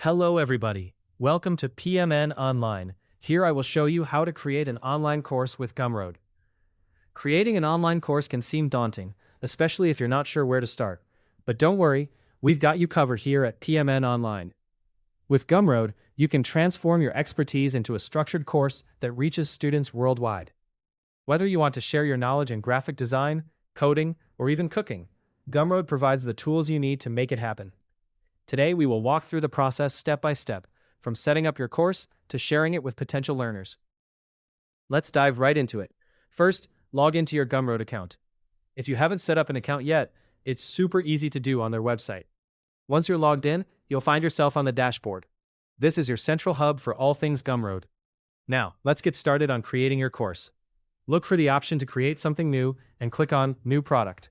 Hello everybody. Welcome to PMN Online. Here I will show you how to create an online course with Gumroad. Creating an online course can seem daunting, especially if you're not sure where to start. But don't worry, we've got you covered here at PMN Online. With Gumroad, you can transform your expertise into a structured course that reaches students worldwide. Whether you want to share your knowledge in graphic design, coding, or even cooking, Gumroad provides the tools you need to make it happen. Today, we will walk through the process step by step, from setting up your course to sharing it with potential learners. Let's dive right into it. First, log into your Gumroad account. If you haven't set up an account yet, it's super easy to do on their website. Once you're logged in, you'll find yourself on the dashboard. This is your central hub for all things Gumroad. Now, let's get started on creating your course. Look for the option to create something new and click on New Product.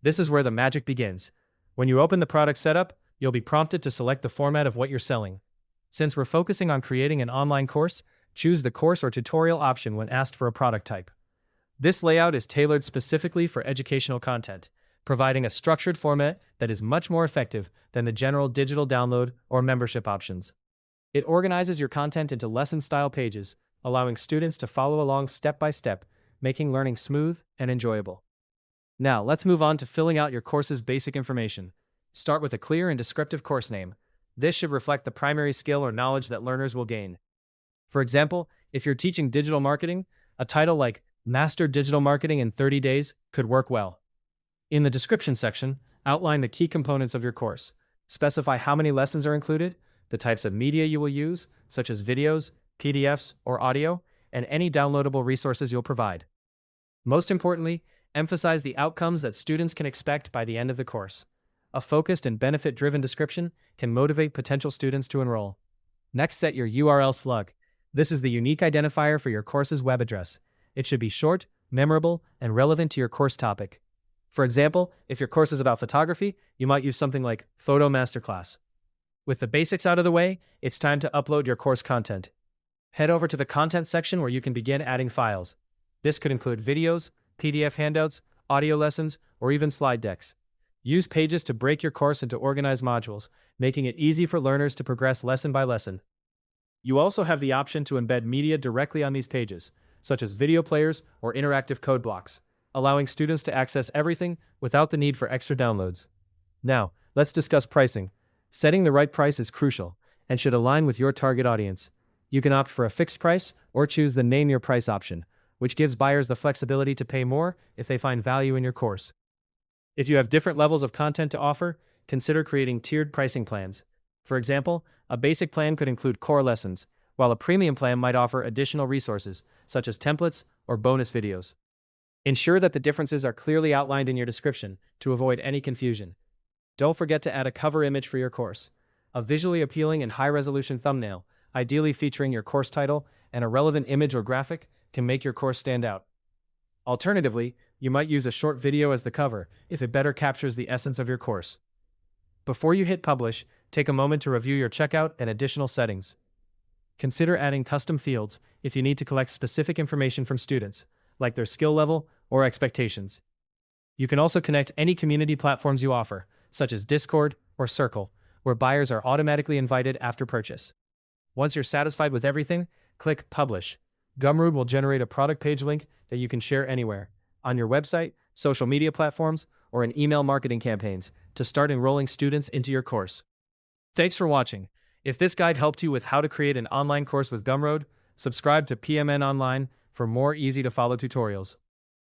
This is where the magic begins. When you open the product setup, you'll be prompted to select the format of what you're selling. Since we're focusing on creating an online course, choose the course or tutorial option when asked for a product type. This layout is tailored specifically for educational content, providing a structured format that is much more effective than the general digital download or membership options. It organizes your content into lesson-style pages, allowing students to follow along step by step, making learning smooth and enjoyable. Now, let's move on to filling out your course's basic information. Start with a clear and descriptive course name. This should reflect the primary skill or knowledge that learners will gain. For example, if you're teaching digital marketing, a title like Master Digital Marketing in 30 Days could work well. In the description section, outline the key components of your course. Specify how many lessons are included, the types of media you will use, such as videos, PDFs, or audio, and any downloadable resources you'll provide. Most importantly, emphasize the outcomes that students can expect by the end of the course. A focused and benefit-driven description can motivate potential students to enroll. Next, set your URL slug. This is the unique identifier for your course's web address. It should be short, memorable, and relevant to your course topic. For example, if your course is about photography, you might use something like Photo Masterclass. With the basics out of the way, it's time to upload your course content. Head over to the content section where you can begin adding files. This could include videos, PDF handouts, audio lessons, or even slide decks. Use Pages to break your course into organized modules, making it easy for learners to progress lesson by lesson. You also have the option to embed media directly on these pages, such as video players or interactive code blocks, allowing students to access everything without the need for extra downloads. Now, let's discuss pricing. Setting the right price is crucial and should align with your target audience. You can opt for a fixed price or choose the Name Your Price option, which gives buyers the flexibility to pay more if they find value in your course. If you have different levels of content to offer, consider creating tiered pricing plans. For example, a basic plan could include core lessons, while a premium plan might offer additional resources, such as templates or bonus videos. Ensure that the differences are clearly outlined in your description to avoid any confusion. Don't forget to add a cover image for your course. A visually appealing and high-resolution thumbnail, ideally featuring your course title and a relevant image or graphic, can make your course stand out. Alternatively, you might use a short video as the cover if it better captures the essence of your course. Before you hit publish, take a moment to review your checkout and additional settings. Consider adding custom fields if you need to collect specific information from students, like their skill level or expectations. You can also connect any community platforms you offer, such as Discord or Circle, where buyers are automatically invited after purchase. Once you're satisfied with everything, click Publish. Gumroad will generate a product page link that you can share anywhere, on your website, social media platforms, or in email marketing campaigns, to start enrolling students into your course. Thanks for watching. If this guide helped you with how to create an online course with Gumroad, subscribe to PMN Online for more easy-to-follow tutorials.